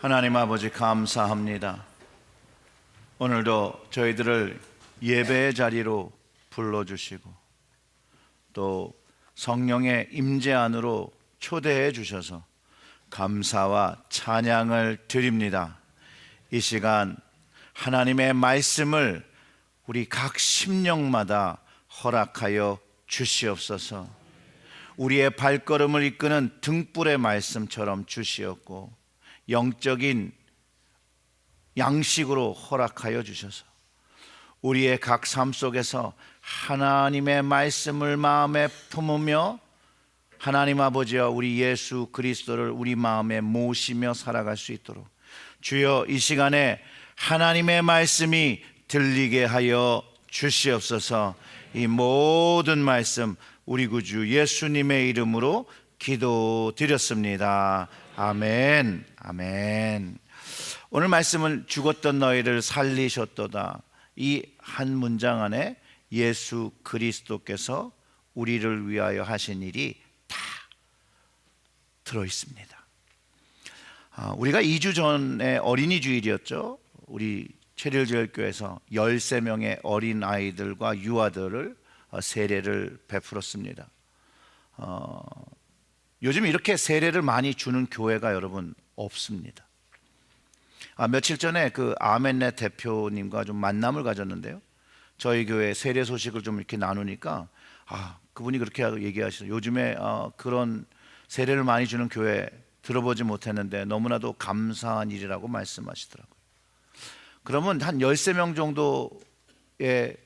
하나님 아버지 감사합니다. 오늘도 저희들을 예배의 자리로 불러주시고 또 성령의 임재 안으로 초대해 주셔서 감사와 찬양을 드립니다. 이 시간 하나님의 말씀을 우리 각 심령마다 허락하여 주시옵소서. 우리의 발걸음을 이끄는 등불의 말씀처럼 주시옵고 영적인 양식으로 허락하여 주셔서 우리의 각 삶 속에서 하나님의 말씀을 마음에 품으며 하나님 아버지와 우리 예수 그리스도를 우리 마음에 모시며 살아갈 수 있도록 주여 이 시간에 하나님의 말씀이 들리게 하여 주시옵소서. 이 모든 말씀 우리 구주 예수님의 이름으로 기도드렸습니다. 아멘. 아멘. 오늘 말씀은 죽었던 너희를 살리셨도다. 이 한 문장 안에 예수 그리스도께서 우리를 위하여 하신 일이 다 들어 있습니다. 우리가 2주 전에 어린이 주일이었죠. 우리 체릴제일교회에서 13명의 어린 아이들과 유아들을 세례를 베풀었습니다. 요즘 이렇게 세례를 많이 주는 교회가 여러분 없습니다. 며칠 전에 그 아멘네 대표님과 좀 만남을 가졌는데요. 저희 교회 세례 소식을 좀 이렇게 나누니까 그분이 그렇게 얘기하시죠. 요즘에 그런 세례를 많이 주는 교회 들어보지 못했는데 너무나도 감사한 일이라고 말씀하시더라고요. 그러면 한 13명 정도의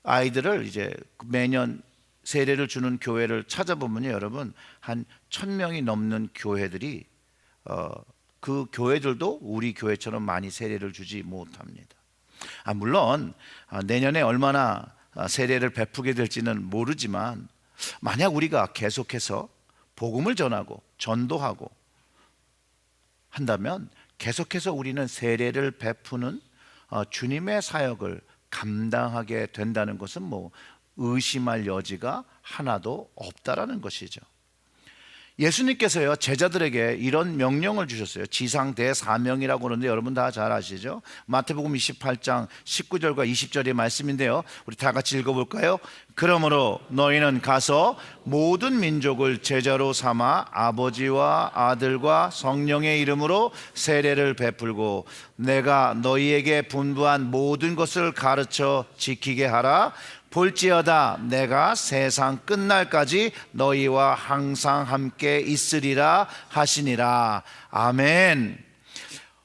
아이들을 이제 매년 세례를 주는 교회를 찾아보면요, 여러분 한 1000명이 넘는 교회들이 그 교회들도 우리 교회처럼 많이 세례를 주지 못합니다. 물론 내년에 얼마나 세례를 베푸게 될지는 모르지만 만약 우리가 계속해서 복음을 전하고 전도하고 한다면 계속해서 우리는 세례를 베푸는 주님의 사역을 감당하게 된다는 것은 의심할 여지가 하나도 없다라는 것이죠. 예수님께서요 제자들에게 이런 명령을 주셨어요. 지상 대사명이라고 하는데 여러분 다 잘 아시죠? 마태복음 28장 19절과 20절의 말씀인데요, 우리 다 같이 읽어볼까요? 그러므로 너희는 가서 모든 민족을 제자로 삼아 아버지와 아들과 성령의 이름으로 세례를 베풀고 내가 너희에게 분부한 모든 것을 가르쳐 지키게 하라. 볼지어다 내가 세상 끝날까지 너희와 항상 함께 있으리라 하시니라. 아멘.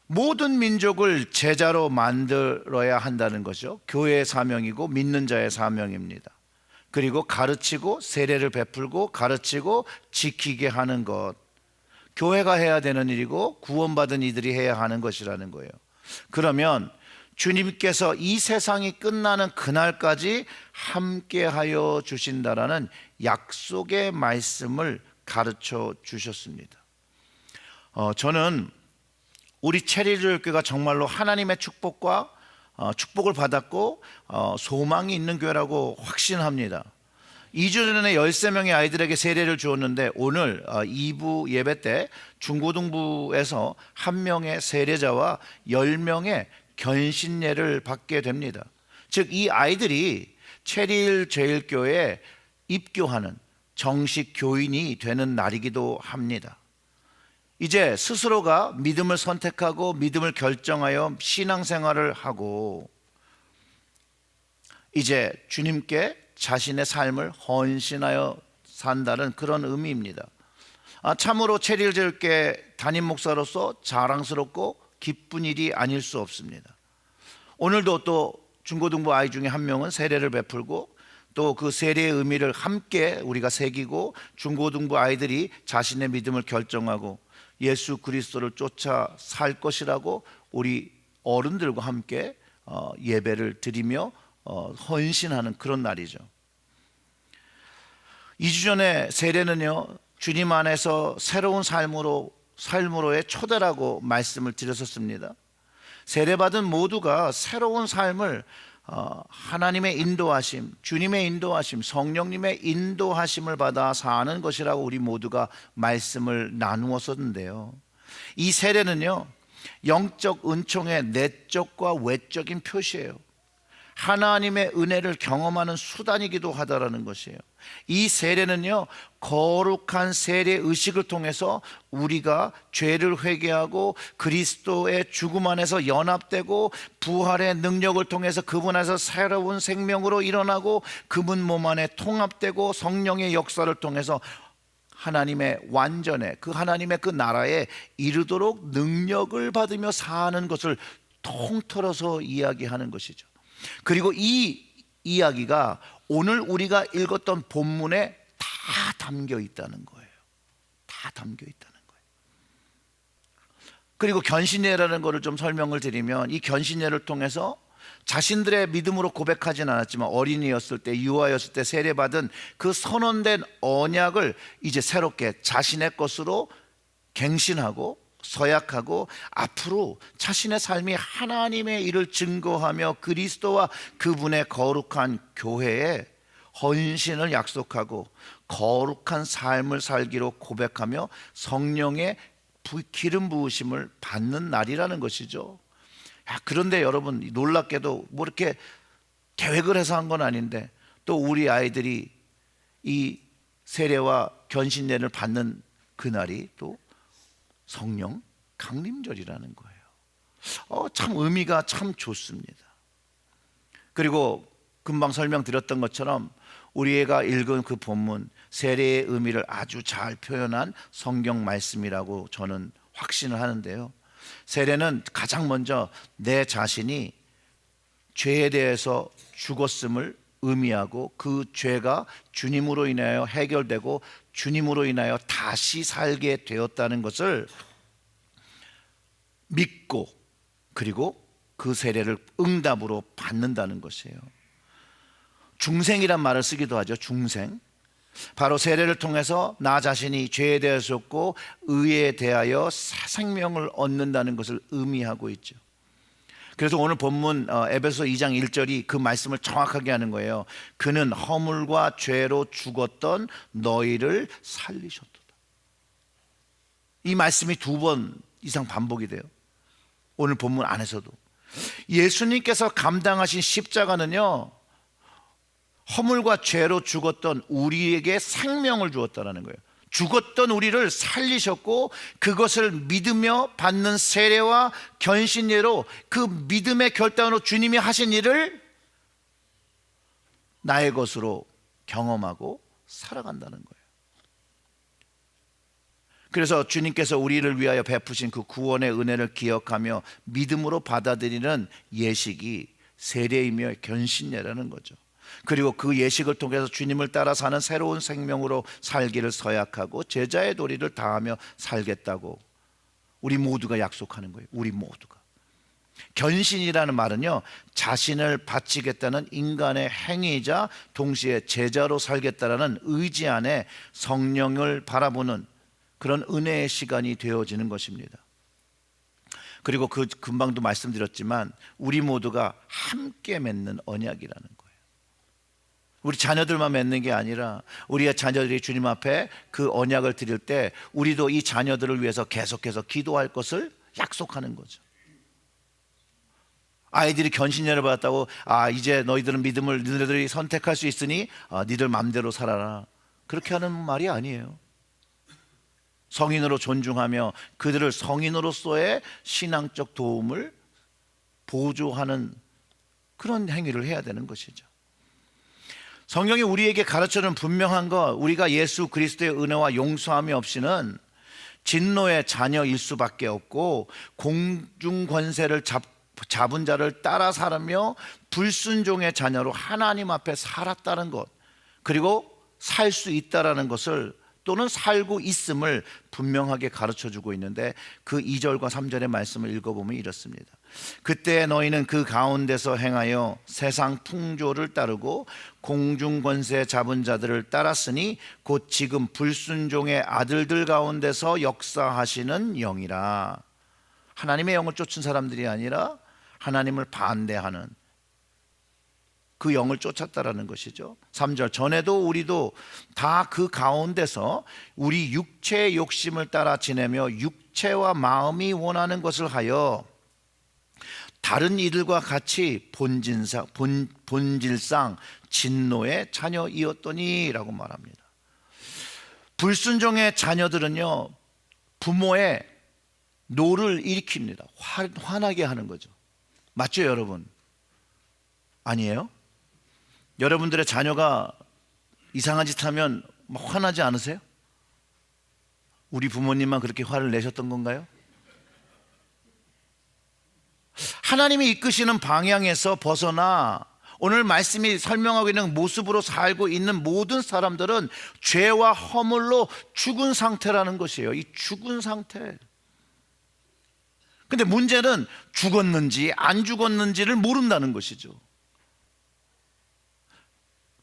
모든 민족을 제자로 만들어야 한다는 것이죠. 교회의 사명이고 믿는 자의 사명입니다. 그리고 가르치고 세례를 베풀고 가르치고 지키게 하는 것, 교회가 해야 되는 일이고 구원받은 이들이 해야 하는 것이라는 거예요. 그러면 주님께서 이 세상이 끝나는 그날까지 함께하여 주신다라는 약속의 말씀을 가르쳐 주셨습니다. 저는 우리 체리교회가 정말로 하나님의 축복과 축복을 받았고 소망이 있는 교회라고 확신합니다. 2주 전에 13명의 아이들에게 세례를 주었는데 오늘 2부 예배 때 중고등부에서 1명의 세례자와 10명의 견신례를 받게 됩니다. 즉 이 아이들이 체릴제일교회에 입교하는 정식 교인이 되는 날이기도 합니다. 이제 스스로가 믿음을 선택하고 믿음을 결정하여 신앙생활을 하고 이제 주님께 자신의 삶을 헌신하여 산다는 그런 의미입니다. 참으로 체릴제일교회 담임 목사로서 자랑스럽고 기쁜 일이 아닐 수 없습니다. 오늘도 또 중고등부 아이 중에 1명은 세례를 베풀고 또 그 세례의 의미를 함께 우리가 새기고 중고등부 아이들이 자신의 믿음을 결정하고 예수 그리스도를 쫓아 살 것이라고 우리 어른들과 함께 예배를 드리며 헌신하는 그런 날이죠. 2주 전에 세례는요 주님 안에서 새로운 삶으로의 초대라고 말씀을 드렸었습니다. 세례받은 모두가 새로운 삶을 하나님의 인도하심, 주님의 인도하심, 성령님의 인도하심을 받아 사는 것이라고 우리 모두가 말씀을 나누었었는데요, 이 세례는요 영적 은총의 내적과 외적인 표시예요. 하나님의 은혜를 경험하는 수단이기도 하다라는 것이에요. 이 세례는요, 거룩한 세례 의식을 통해서 우리가 죄를 회개하고 그리스도의 죽음 안에서 연합되고 부활의 능력을 통해서 그분 안에서 새로운 생명으로 일어나고 그분 몸 안에 통합되고 성령의 역사를 통해서 하나님의 완전에, 그 하나님의 그 나라에 이르도록 능력을 받으며 사는 것을 통틀어서 이야기하는 것이죠. 그리고 이 이야기가 오늘 우리가 읽었던 본문에 다 담겨 있다는 거예요. 다 담겨 있다는 거예요. 그리고 견신예라는 것을 좀 설명을 드리면, 이 견신예를 통해서 자신들의 믿음으로 고백하진 않았지만 어린이였을 때, 유아였을 때 세례받은 그 선언된 언약을 이제 새롭게 자신의 것으로 갱신하고 서약하고 앞으로 자신의 삶이 하나님의 일을 증거하며 그리스도와 그분의 거룩한 교회에 헌신을 약속하고 거룩한 삶을 살기로 고백하며 성령의 기름 부으심을 받는 날이라는 것이죠. 그런데 여러분, 놀랍게도 뭐 이렇게 계획을 해서 한 건 아닌데 또 우리 아이들이 이 세례와 견신례를 받는 그날이 또 성령 강림절이라는 거예요. 참 의미가 참 좋습니다. 그리고 금방 설명드렸던 것처럼 우리가 읽은 그 본문, 세례의 의미를 아주 잘 표현한 성경 말씀이라고 저는 확신을 하는데요. 세례는 가장 먼저 내 자신이 죄에 대해서 죽었음을 의미하고 그 죄가 주님으로 인하여 해결되고 주님으로 인하여 다시 살게 되었다는 것을 믿고, 그리고 그 세례를 응답으로 받는다는 것이에요. 중생이란 말을 쓰기도 하죠. 중생. 바로 세례를 통해서 나 자신이 죄에 대해서 죽고 의에 대하여 새 생명을 얻는다는 것을 의미하고 있죠. 그래서 오늘 본문 에베소 2장 1절이 그 말씀을 정확하게 하는 거예요. 그는 허물과 죄로 죽었던 너희를 살리셨도다. 이 말씀이 2번 이상 반복이 돼요. 오늘 본문 안에서도 예수님께서 감당하신 십자가는요, 허물과 죄로 죽었던 우리에게 생명을 주었다는 거예요. 죽었던 우리를 살리셨고 그것을 믿으며 받는 세례와 견신예로 그 믿음의 결단으로 주님이 하신 일을 나의 것으로 경험하고 살아간다는 거예요. 그래서 주님께서 우리를 위하여 베푸신 그 구원의 은혜를 기억하며 믿음으로 받아들이는 예식이 세례이며 견신예라는 거죠. 그리고 그 예식을 통해서 주님을 따라 사는 새로운 생명으로 살기를 서약하고 제자의 도리를 다하며 살겠다고 우리 모두가 약속하는 거예요. 우리 모두가. 견신이라는 말은요, 자신을 바치겠다는 인간의 행위이자 동시에 제자로 살겠다는 의지 안에 성령을 바라보는 그런 은혜의 시간이 되어지는 것입니다. 그리고 그 금방도 말씀드렸지만 우리 모두가 함께 맺는 언약이라는 거예요. 우리 자녀들만 맺는 게 아니라 우리의 자녀들이 주님 앞에 그 언약을 드릴 때 우리도 이 자녀들을 위해서 계속해서 기도할 것을 약속하는 거죠. 아이들이 견신예를 받았다고 이제 너희들은 믿음을 너희들이 선택할 수 있으니 니들 맘대로 살아라, 그렇게 하는 말이 아니에요. 성인으로 존중하며 그들을 성인으로서의 신앙적 도움을 보조하는 그런 행위를 해야 되는 것이죠. 성경이 우리에게 가르쳐주는 분명한 것, 우리가 예수 그리스도의 은혜와 용서함이 없이는 진노의 자녀일 수밖에 없고 공중 권세를 잡은 자를 따라 살며 불순종의 자녀로 하나님 앞에 살았다는 것, 그리고 살 수 있다라는 것을, 또는 살고 있음을 분명하게 가르쳐주고 있는데 그 2절과 3절의 말씀을 읽어보면 이렇습니다. 그때 너희는 그 가운데서 행하여 세상 풍조를 따르고 공중 권세 잡은 자들을 따랐으니 곧 지금 불순종의 아들들 가운데서 역사하시는 영이라. 하나님의 영을 쫓은 사람들이 아니라 하나님을 반대하는 그 영을 쫓았다라는 것이죠. 3절, 전에도 우리도 다 그 가운데서 우리 육체의 욕심을 따라 지내며 육체와 마음이 원하는 것을 하여 다른 이들과 같이 본질상 진노의 자녀이었더니라고 말합니다. 불순종의 자녀들은요, 부모의 노를 일으킵니다. 화나게 하는 거죠. 맞죠, 여러분? 아니에요? 여러분들의 자녀가 이상한 짓 하면 화나지 않으세요? 우리 부모님만 그렇게 화를 내셨던 건가요? 하나님이 이끄시는 방향에서 벗어나 오늘 말씀이 설명하고 있는 모습으로 살고 있는 모든 사람들은 죄와 허물로 죽은 상태라는 것이에요. 이 죽은 상태. 근데 문제는 죽었는지 안 죽었는지를 모른다는 것이죠.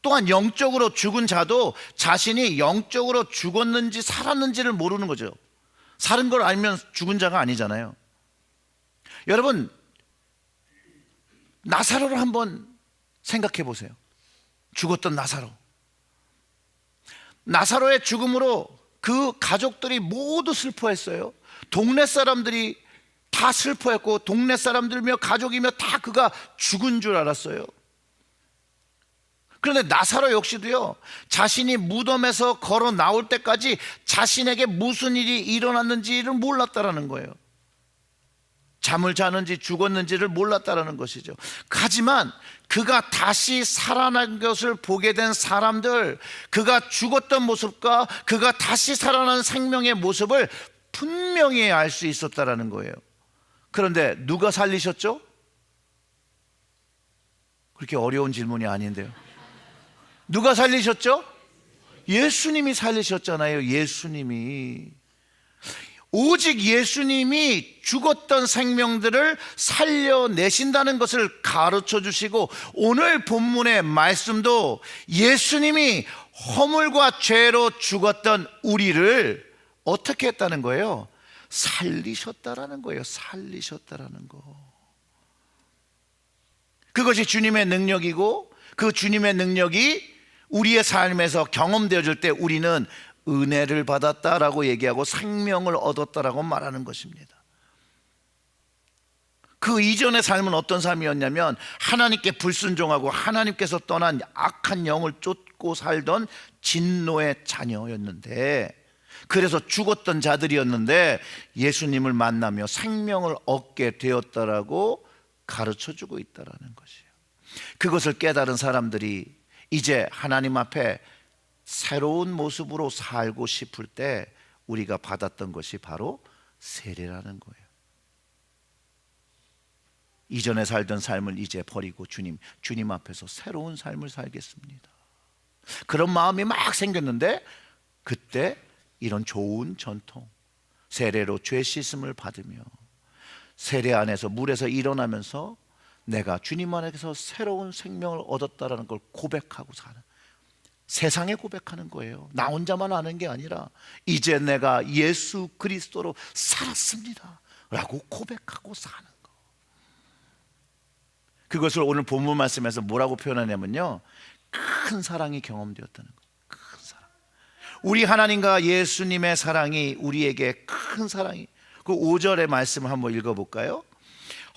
또한 영적으로 죽은 자도 자신이 영적으로 죽었는지 살았는지를 모르는 거죠. 살은 걸 알면 죽은 자가 아니잖아요. 여러분, 나사로를 한번 생각해 보세요. 죽었던 나사로. 나사로의 죽음으로 그 가족들이 모두 슬퍼했어요. 동네 사람들이 다 슬퍼했고, 동네 사람들이며 가족이며 다 그가 죽은 줄 알았어요. 그런데 나사로 역시도요, 자신이 무덤에서 걸어 나올 때까지 자신에게 무슨 일이 일어났는지를 몰랐다라는 거예요. 잠을 자는지 죽었는지를 몰랐다라는 것이죠. 하지만 그가 다시 살아난 것을 보게 된 사람들, 그가 죽었던 모습과 그가 다시 살아난 생명의 모습을 분명히 알 수 있었다라는 거예요. 그런데 누가 살리셨죠? 그렇게 어려운 질문이 아닌데요. 누가 살리셨죠? 예수님이 살리셨잖아요. 예수님이. 오직 예수님이 죽었던 생명들을 살려내신다는 것을 가르쳐 주시고, 오늘 본문의 말씀도 예수님이 허물과 죄로 죽었던 우리를 어떻게 했다는 거예요? 살리셨다라는 거예요. 살리셨다라는 거. 그것이 주님의 능력이고, 그 주님의 능력이 우리의 삶에서 경험되어질 때 우리는 은혜를 받았다라고 얘기하고 생명을 얻었다라고 말하는 것입니다. 그 이전의 삶은 어떤 삶이었냐면 하나님께 불순종하고 하나님께서 떠난 악한 영을 쫓고 살던 진노의 자녀였는데, 그래서 죽었던 자들이었는데 예수님을 만나며 생명을 얻게 되었다라고 가르쳐주고 있다라는 것이에요. 그것을 깨달은 사람들이 이제 하나님 앞에 새로운 모습으로 살고 싶을 때 우리가 받았던 것이 바로 세례라는 거예요. 이전에 살던 삶을 이제 버리고 주님 앞에서 새로운 삶을 살겠습니다. 그런 마음이 막 생겼는데, 그때 이런 좋은 전통, 세례로 죄 씻음을 받으며 세례 안에서 물에서 일어나면서 내가 주님 안에서 새로운 생명을 얻었다라는 걸 고백하고 사는, 세상에 고백하는 거예요. 나 혼자만 아는 게 아니라 이제 내가 예수 그리스도로 살았습니다 라고 고백하고 사는 거. 그것을 오늘 본문 말씀에서 뭐라고 표현하냐면요, 큰 사랑이 경험되었다는 거예요. 큰 사랑. 우리 하나님과 예수님의 사랑이 우리에게 큰 사랑이. 그 5절의 말씀을 한번 읽어볼까요?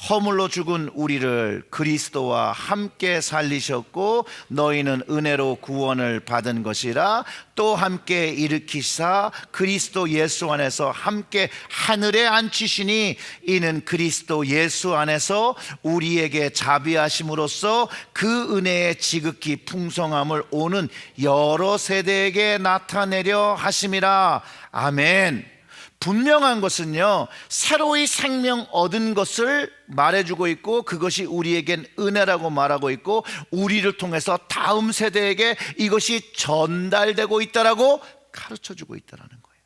허물로 죽은 우리를 그리스도와 함께 살리셨고 너희는 은혜로 구원을 받은 것이라. 또 함께 일으키사 그리스도 예수 안에서 함께 하늘에 앉히시니 이는 그리스도 예수 안에서 우리에게 자비하심으로써 그 은혜의 지극히 풍성함을 오는 여러 세대에게 나타내려 하심이라. 아멘. 분명한 것은요, 새로이 생명 얻은 것을 말해주고 있고, 그것이 우리에겐 은혜라고 말하고 있고, 우리를 통해서 다음 세대에게 이것이 전달되고 있다라고 가르쳐주고 있다라는 거예요.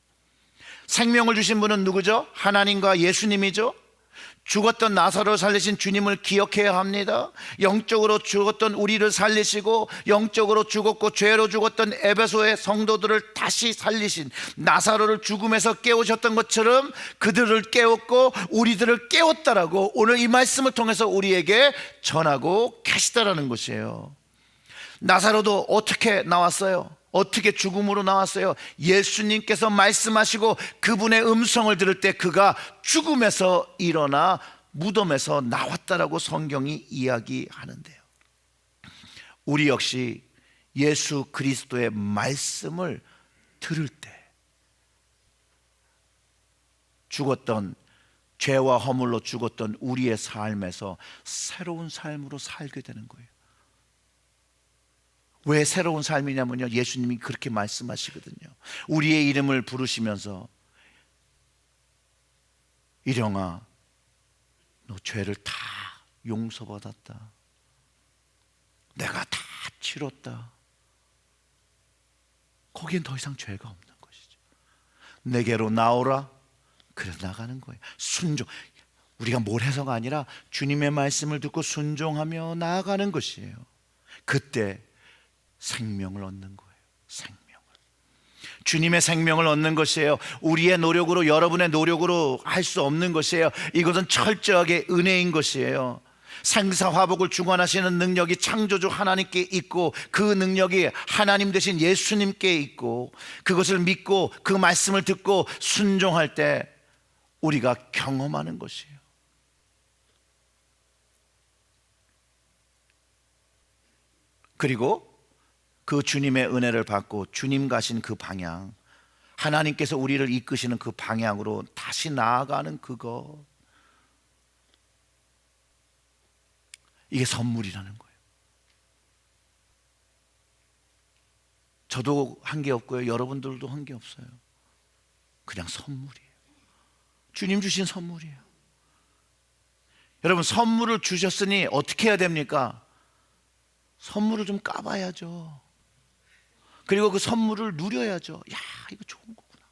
생명을 주신 분은 누구죠? 하나님과 예수님이죠. 죽었던 나사로를 살리신 주님을 기억해야 합니다. 영적으로 죽었던 우리를 살리시고, 영적으로 죽었고 죄로 죽었던 에베소의 성도들을 다시 살리신, 나사로를 죽음에서 깨우셨던 것처럼 그들을 깨웠고 우리들을 깨웠다라고 오늘 이 말씀을 통해서 우리에게 전하고 계시다라는 것이에요. 나사로도 어떻게 나왔어요? 어떻게 죽음으로 나왔어요? 예수님께서 말씀하시고 그분의 음성을 들을 때 그가 죽음에서 일어나 무덤에서 나왔다라고 성경이 이야기하는데요. 우리 역시 예수 그리스도의 말씀을 들을 때 죽었던, 죄와 허물로 죽었던 우리의 삶에서 새로운 삶으로 살게 되는 거예요. 왜 새로운 삶이냐면요, 예수님이 그렇게 말씀하시거든요. 우리의 이름을 부르시면서 일영아, 너 죄를 다 용서받았다. 내가 다 치렀다. 거기엔 더 이상 죄가 없는 것이죠. 내게로 나오라. 그래 나가는 거예요. 순종. 우리가 뭘 해서가 아니라 주님의 말씀을 듣고 순종하며 나아가는 것이에요. 그때 생명을 얻는 거예요. 생명을. 주님의 생명을 얻는 것이에요. 우리의 노력으로, 여러분의 노력으로 할 수 없는 것이에요. 이것은 철저하게 은혜인 것이에요. 생사화복을 주관하시는 능력이 창조주 하나님께 있고, 그 능력이 하나님 되신 예수님께 있고, 그것을 믿고 그 말씀을 듣고 순종할 때 우리가 경험하는 것이에요. 그리고 그 주님의 은혜를 받고 주님 가신 그 방향, 하나님께서 우리를 이끄시는 그 방향으로 다시 나아가는 그것, 이게 선물이라는 거예요. 저도 한 게 없고요, 여러분들도 한 게 없어요. 그냥 선물이에요. 주님 주신 선물이에요. 여러분, 선물을 주셨으니 어떻게 해야 됩니까? 선물을 좀 까봐야죠. 그리고 그 선물을 누려야죠. 야, 이거 좋은 거구나.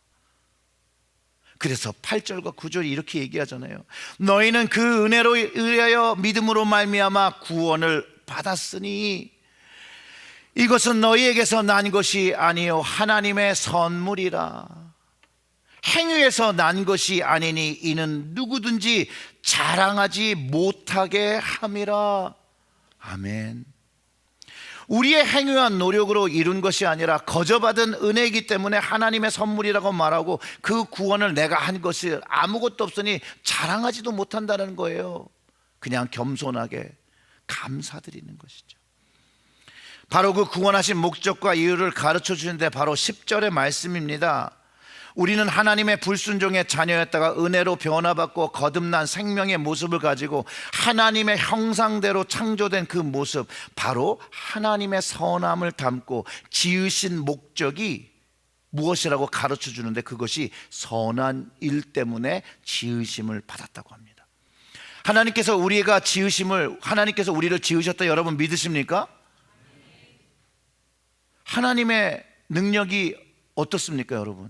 그래서 8절과 9절이 이렇게 얘기하잖아요. 너희는 그 은혜로 의하여 믿음으로 말미암아 구원을 받았으니 이것은 너희에게서 난 것이 아니요 하나님의 선물이라. 행위에서 난 것이 아니니 이는 누구든지 자랑하지 못하게 함이라. 아멘. 우리의 행위와 노력으로 이룬 것이 아니라 거저받은 은혜이기 때문에 하나님의 선물이라고 말하고, 그 구원을 내가 한 것이 아무것도 없으니 자랑하지도 못한다는 거예요. 그냥 겸손하게 감사드리는 것이죠. 바로 그 구원하신 목적과 이유를 가르쳐 주는데 바로 10절의 말씀입니다. 우리는 하나님의 불순종의 자녀였다가 은혜로 변화받고 거듭난 생명의 모습을 가지고 하나님의 형상대로 창조된 그 모습, 바로 하나님의 선함을 담고 지으신 목적이 무엇이라고 가르쳐 주는데, 그것이 선한 일 때문에 지으심을 받았다고 합니다. 하나님께서 하나님께서 우리를 지으셨다, 여러분 믿으십니까? 하나님의 능력이 어떻습니까, 여러분?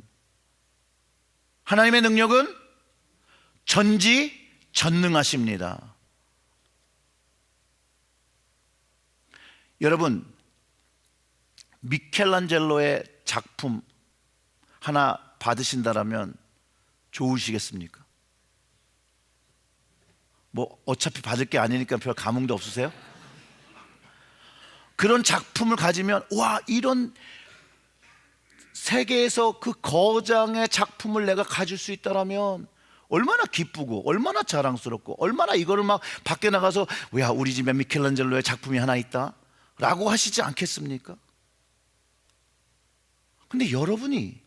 하나님의 능력은 전지전능하십니다. 여러분, 미켈란젤로의 작품 하나 받으신다라면 좋으시겠습니까? 뭐 어차피 받을 게 아니니까 별 감흥도 없으세요? 그런 작품을 가지면, 와, 이런 세계에서 그 거장의 작품을 내가 가질 수 있다라면 얼마나 기쁘고 얼마나 자랑스럽고, 얼마나 이거를 막 밖에 나가서 야, 우리 집에 미켈란젤로의 작품이 하나 있다 라고 하시지 않겠습니까? 근데 여러분이,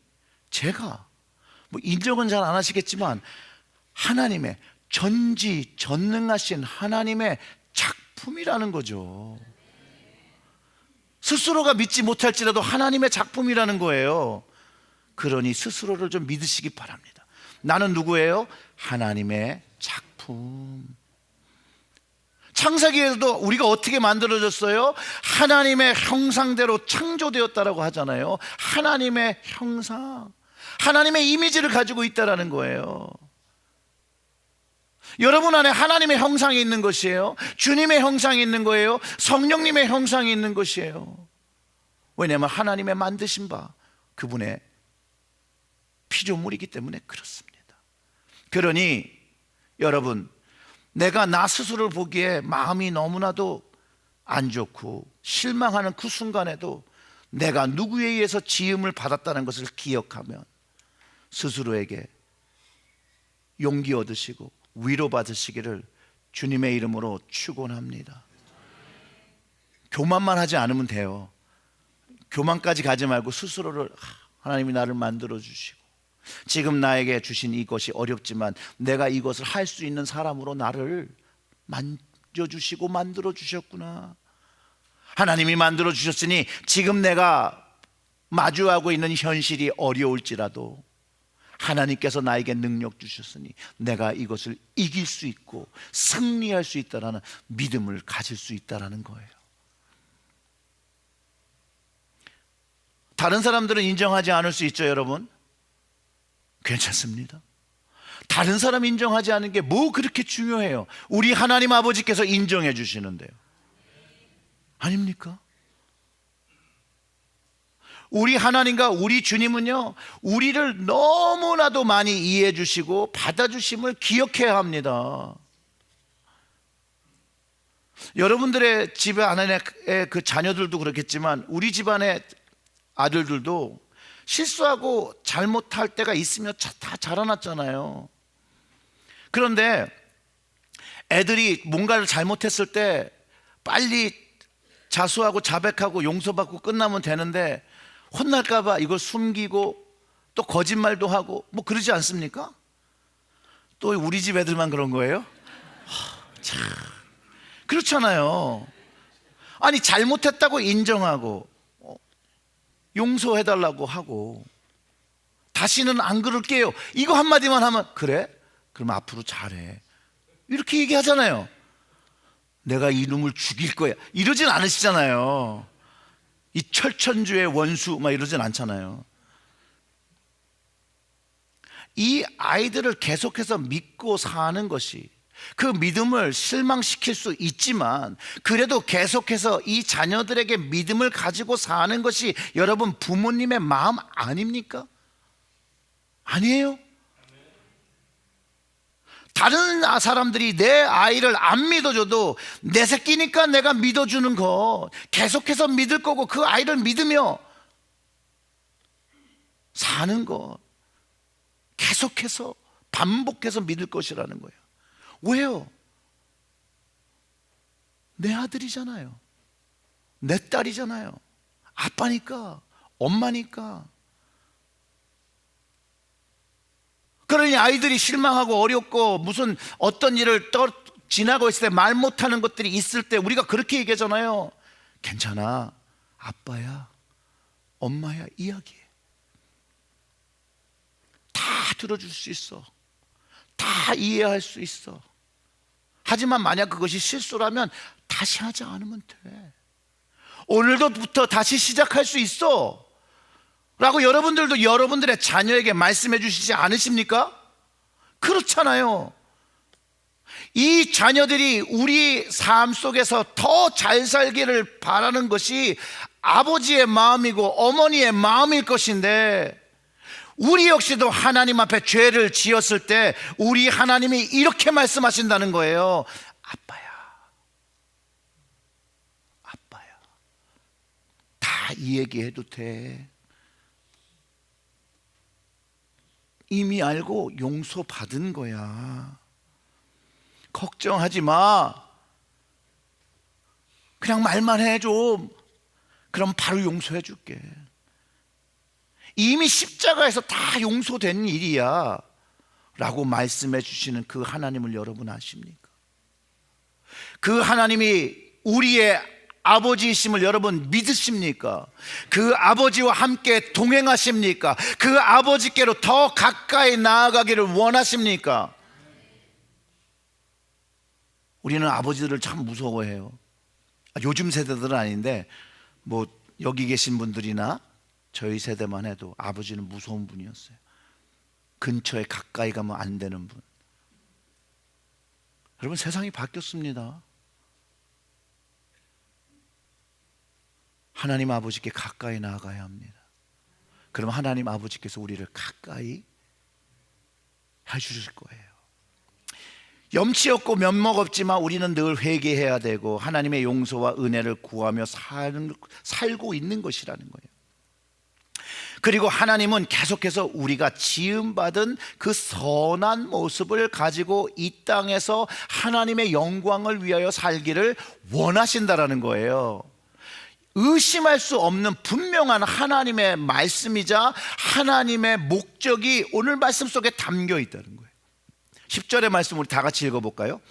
제가 뭐 인정은 잘 안 하시겠지만 하나님의 전지전능하신 하나님의 작품이라는 거죠. 스스로가 믿지 못할지라도 하나님의 작품이라는 거예요. 그러니 스스로를 좀 믿으시기 바랍니다. 나는 누구예요? 하나님의 작품. 창세기에도 우리가 어떻게 만들어졌어요? 하나님의 형상대로 창조되었다라고 하잖아요. 하나님의 형상, 하나님의 이미지를 가지고 있다라는 거예요. 여러분 안에 하나님의 형상이 있는 것이에요. 주님의 형상이 있는 거예요. 성령님의 형상이 있는 것이에요. 왜냐하면 하나님의 만드신 바, 그분의 피조물이기 때문에 그렇습니다. 그러니 여러분, 내가 나 스스로를 보기에 마음이 너무나도 안 좋고 실망하는 그 순간에도 내가 누구에 의해서 지음을 받았다는 것을 기억하면 스스로에게 용기 얻으시고 위로받으시기를 주님의 이름으로 축원합니다. 교만만 하지 않으면 돼요. 교만까지 가지 말고 스스로를 하나님이 나를 만들어 주시고 지금 나에게 주신 이것이 어렵지만 내가 이것을 할 수 있는 사람으로 나를 만져주시고 만들어 주셨구나. 하나님이 만들어 주셨으니 지금 내가 마주하고 있는 현실이 어려울지라도 하나님께서 나에게 능력 주셨으니 내가 이것을 이길 수 있고 승리할 수 있다라는 믿음을 가질 수 있다라는 거예요. 다른 사람들은 인정하지 않을 수 있죠, 여러분. 괜찮습니다. 다른 사람 인정하지 않는 게 뭐 그렇게 중요해요. 우리 하나님 아버지께서 인정해 주시는데요. 아닙니까? 우리 하나님과 우리 주님은요, 우리를 너무나도 많이 이해해 주시고 받아주심을 기억해야 합니다. 여러분들의 집 안에 그 자녀들도 그렇겠지만 우리 집안의 아들들도 실수하고 잘못할 때가 있으면 다 자라났잖아요. 그런데 애들이 뭔가를 잘못했을 때 빨리 자수하고 자백하고 용서받고 끝나면 되는데 혼날까 봐 이걸 숨기고 또 거짓말도 하고 뭐 그러지 않습니까? 또 우리 집 애들만 그런 거예요? 참 그렇잖아요. 아니 잘못했다고 인정하고 용서해달라고 하고 다시는 안 그럴게요 이거 한마디만 하면 그래? 그럼 앞으로 잘해 이렇게 얘기하잖아요. 내가 이놈을 죽일 거야 이러진 않으시잖아요. 이 철천주의 원수 막 이러진 않잖아요. 이 아이들을 계속해서 믿고 사는 것이 그 믿음을 실망시킬 수 있지만 그래도 계속해서 이 자녀들에게 믿음을 가지고 사는 것이 여러분 부모님의 마음 아닙니까? 아니에요? 다른 사람들이 내 아이를 안 믿어줘도 내 새끼니까 내가 믿어주는 거 계속해서 믿을 거고 그 아이를 믿으며 사는 거 계속해서 반복해서 믿을 것이라는 거예요. 왜요? 내 아들이잖아요. 내 딸이잖아요. 아빠니까 엄마니까. 그러니 아이들이 실망하고 어렵고 무슨 어떤 일을 지나고 있을 때 말 못하는 것들이 있을 때 우리가 그렇게 얘기하잖아요. 괜찮아 아빠야 엄마야 이야기해. 다 들어줄 수 있어. 다 이해할 수 있어. 하지만 만약 그것이 실수라면 다시 하지 않으면 돼. 오늘부터 다시 시작할 수 있어 라고 여러분들도 여러분들의 자녀에게 말씀해 주시지 않으십니까? 그렇잖아요. 이 자녀들이 우리 삶 속에서 더 잘 살기를 바라는 것이 아버지의 마음이고 어머니의 마음일 것인데 우리 역시도 하나님 앞에 죄를 지었을 때 우리 하나님이 이렇게 말씀하신다는 거예요. 아빠야 다 이 얘기해도 돼. 이미 알고 용서받은 거야. 걱정하지 마. 그냥 말만 해 좀. 그럼 바로 용서해 줄게. 이미 십자가에서 다 용서된 일이야 라고 말씀해 주시는 그 하나님을 여러분 아십니까? 그 하나님이 우리의 아버지이심을 여러분 믿으십니까? 그 아버지와 함께 동행하십니까? 그 아버지께로 더 가까이 나아가기를 원하십니까? 우리는 아버지들을 참 무서워해요. 요즘 세대들은 아닌데 뭐 여기 계신 분들이나 저희 세대만 해도 아버지는 무서운 분이었어요. 근처에 가까이 가면 안 되는 분. 여러분 세상이 바뀌었습니다. 하나님 아버지께 가까이 나아가야 합니다. 그럼 하나님 아버지께서 우리를 가까이 해주실 거예요. 염치 없고 면목 없지만 우리는 늘 회개해야 되고 하나님의 용서와 은혜를 구하며 살고 있는 것이라는 거예요. 그리고 하나님은 계속해서 우리가 지음받은 그 선한 모습을 가지고 이 땅에서 하나님의 영광을 위하여 살기를 원하신다라는 거예요. 의심할 수 없는 분명한 하나님의 말씀이자 하나님의 목적이 오늘 말씀 속에 담겨 있다는 거예요. 10절의 말씀 우리 다 같이 읽어볼까요?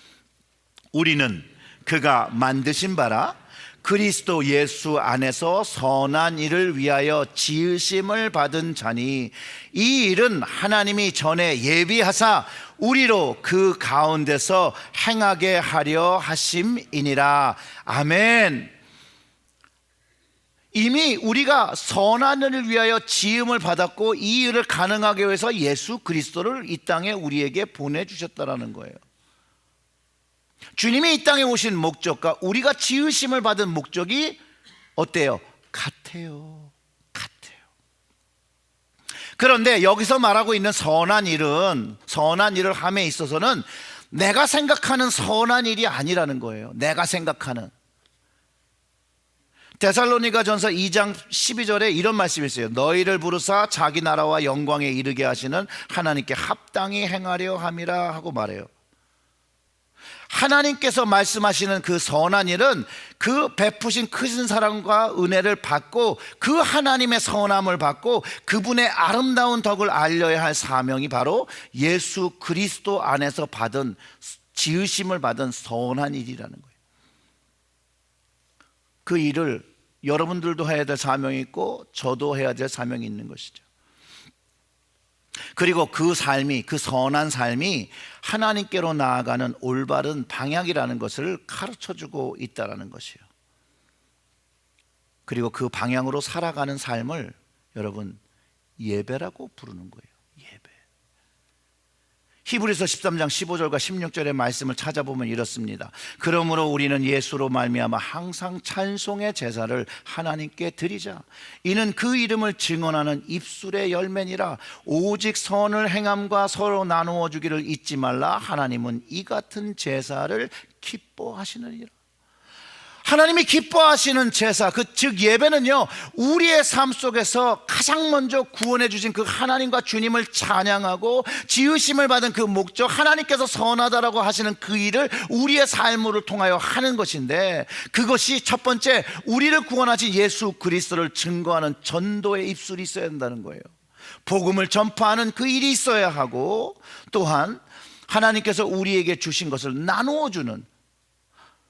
우리는 그가 만드신 바라 그리스도 예수 안에서 선한 일을 위하여 지으심을 받은 자니 이 일은 하나님이 전에 예비하사 우리로 그 가운데서 행하게 하려 하심이니라. 아멘. 이미 우리가 선한 일을 위하여 지음을 받았고 이 일을 가능하게 위해서 예수 그리스도를 이 땅에 우리에게 보내주셨다는 거예요. 주님이 이 땅에 오신 목적과 우리가 지으심을 받은 목적이 어때요? 같아요. 그런데 여기서 말하고 있는 선한 일을 함에 있어서는 내가 생각하는 선한 일이 아니라는 거예요. 내가 생각하는. 데살로니가전서 2장 12절에 이런 말씀이 있어요. 너희를 부르사 자기 나라와 영광에 이르게 하시는 하나님께 합당히 행하려 함이라 하고 말해요. 하나님께서 말씀하시는 그 선한 일은 그 베푸신 크신 사랑과 은혜를 받고 그 하나님의 선함을 받고 그분의 아름다운 덕을 알려야 할 사명이 바로 예수 그리스도 안에서 받은 지으심을 받은 선한 일이라는 거예요. 그 일을 여러분들도 해야 될 사명이 있고 저도 해야 될 사명이 있는 것이죠. 그리고 그 삶이, 그 선한 삶이 하나님께로 나아가는 올바른 방향이라는 것을 가르쳐주고 있다는 것이에요. 그리고 그 방향으로 살아가는 삶을 여러분 예배라고 부르는 거예요. 예배. 히브리서 13장 15절과 16절의 말씀을 찾아보면 이렇습니다. 그러므로 우리는 예수로 말미암아 항상 찬송의 제사를 하나님께 드리자. 이는 그 이름을 증언하는 입술의 열매니라. 오직 선을 행함과 서로 나누어 주기를 잊지 말라. 하나님은 이 같은 제사를 기뻐하시느니라. 하나님이 기뻐하시는 제사, 즉 예배는요, 우리의 삶 속에서 가장 먼저 구원해 주신 그 하나님과 주님을 찬양하고 지으심을 받은 그 목적, 하나님께서 선하다라고 하시는 그 일을 우리의 삶을 통하여 하는 것인데, 그것이 첫 번째 우리를 구원하신 예수 그리스도를 증거하는 전도의 입술이 있어야 한다는 거예요. 복음을 전파하는 그 일이 있어야 하고, 또한 하나님께서 우리에게 주신 것을 나누어 주는,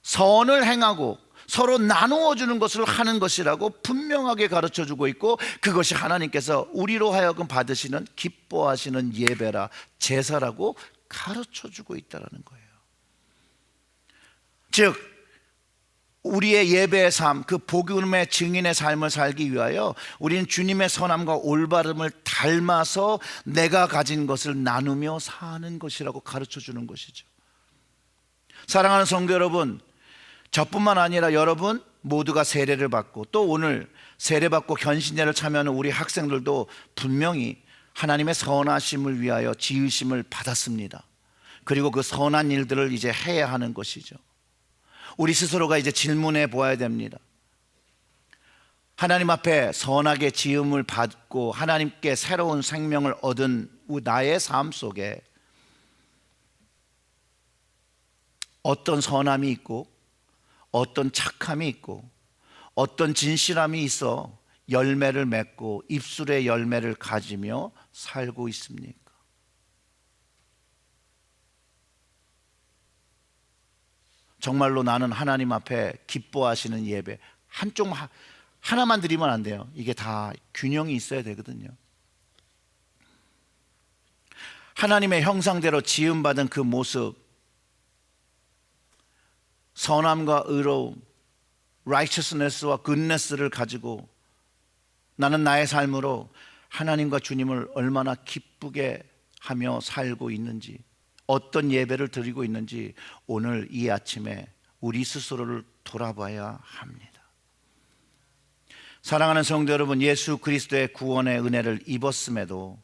선을 행하고 서로 나누어 주는 것을 하는 것이라고 분명하게 가르쳐 주고 있고, 그것이 하나님께서 우리로 하여금 받으시는 기뻐하시는 예배라, 제사라고 가르쳐 주고 있다는 거예요. 즉 우리의 예배의 삶, 그 복음의 증인의 삶을 살기 위하여 우리는 주님의 선함과 올바름을 닮아서 내가 가진 것을 나누며 사는 것이라고 가르쳐 주는 것이죠. 사랑하는 성도 여러분, 저뿐만 아니라 여러분 모두가 세례를 받고 또 오늘 세례받고 견신예를 참여하는 우리 학생들도 분명히 하나님의 선하심을 위하여 지으심을 받았습니다. 그리고 그 선한 일들을 이제 해야 하는 것이죠. 우리 스스로가 이제 질문해 보아야 됩니다. 하나님 앞에 선하게 지음을 받고 하나님께 새로운 생명을 얻은 나의 삶 속에 어떤 선함이 있고 어떤 착함이 있고 어떤 진실함이 있어 열매를 맺고 입술의 열매를 가지며 살고 있습니까? 정말로 나는 하나님 앞에 기뻐하시는 예배, 한쪽 하나만 드리면 안 돼요. 이게 다 균형이 있어야 되거든요. 하나님의 형상대로 지음받은 그 모습, 선함과 의로움, righteousness와 goodness를 가지고 나는 나의 삶으로 하나님과 주님을 얼마나 기쁘게 하며 살고 있는지, 어떤 예배를 드리고 있는지 오늘 이 아침에 우리 스스로를 돌아봐야 합니다. 사랑하는 성도 여러분, 예수 그리스도의 구원의 은혜를 입었음에도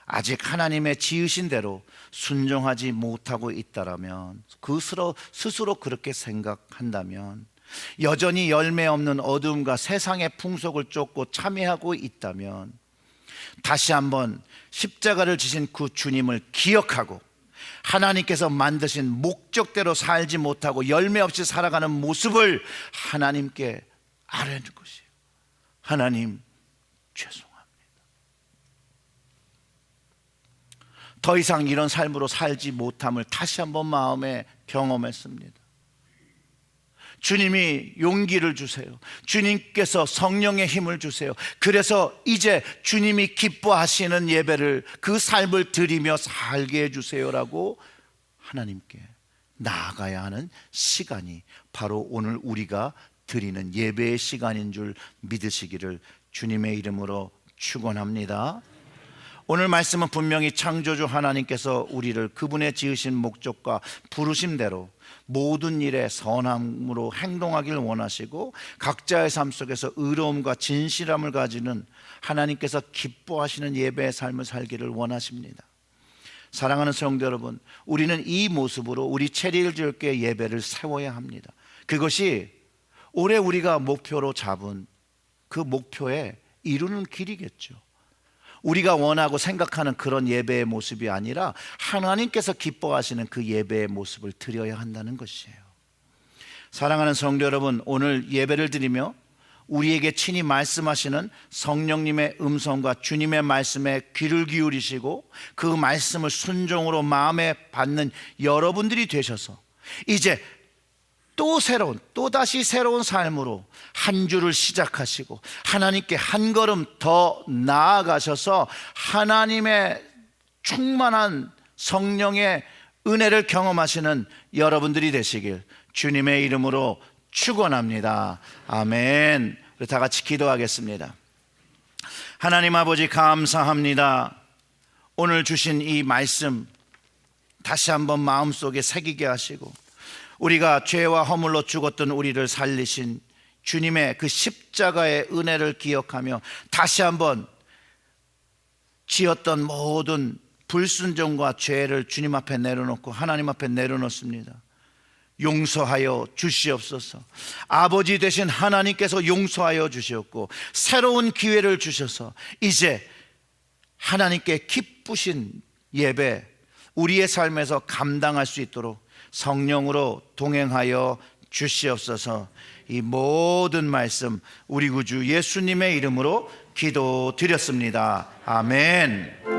아직 하나님의 지으신 대로 순종하지 못하고 있다라면, 그 스스로 그렇게 생각한다면, 여전히 열매 없는 어둠과 세상의 풍속을 쫓고 참여하고 있다면, 다시 한번 십자가를 지신 그 주님을 기억하고 하나님께서 만드신 목적대로 살지 못하고 열매 없이 살아가는 모습을 하나님께 아뢰는 것이에요. 하나님, 죄송합니다. 더 이상 이런 삶으로 살지 못함을 다시 한번 마음에 경험했습니다. 주님이 용기를 주세요. 주님께서 성령의 힘을 주세요. 그래서 이제 주님이 기뻐하시는 예배를, 그 삶을 드리며 살게 해주세요라고 하나님께 나아가야 하는 시간이 바로 오늘 우리가 드리는 예배의 시간인 줄 믿으시기를 주님의 이름으로 축원합니다. 오늘 말씀은 분명히 창조주 하나님께서 우리를 그분의 지으신 목적과 부르심대로 모든 일에 선함으로 행동하길 원하시고, 각자의 삶 속에서 의로움과 진실함을 가지는 하나님께서 기뻐하시는 예배의 삶을 살기를 원하십니다. 사랑하는 성도 여러분, 우리는 이 모습으로 우리 체리일교회 예배를 세워야 합니다. 그것이 올해 우리가 목표로 잡은 그 목표에 이루는 길이겠죠. 우리가 원하고 생각하는 그런 예배의 모습이 아니라 하나님께서 기뻐하시는 그 예배의 모습을 드려야 한다는 것이에요. 사랑하는 성도 여러분, 오늘 예배를 드리며 우리에게 친히 말씀하시는 성령님의 음성과 주님의 말씀에 귀를 기울이시고 그 말씀을 순종으로 마음에 받는 여러분들이 되셔서 이제 또다시 새로운 삶으로 한 주를 시작하시고 하나님께 한 걸음 더 나아가셔서 하나님의 충만한 성령의 은혜를 경험하시는 여러분들이 되시길 주님의 이름으로 축원합니다. 아멘. 우리 다 같이 기도하겠습니다. 하나님 아버지, 감사합니다. 오늘 주신 이 말씀 다시 한번 마음속에 새기게 하시고, 우리가 죄와 허물로 죽었던 우리를 살리신 주님의 그 십자가의 은혜를 기억하며 다시 한번 지었던 모든 불순종과 죄를 주님 앞에 내려놓고 하나님 앞에 내려놓습니다. 용서하여 주시옵소서. 아버지 되신 하나님께서 용서하여 주셨고 새로운 기회를 주셔서 이제 하나님께 기쁘신 예배 우리의 삶에서 감당할 수 있도록 성령으로 동행하여 주시옵소서. 이 모든 말씀 우리 구주 예수님의 이름으로 기도드렸습니다. 아멘.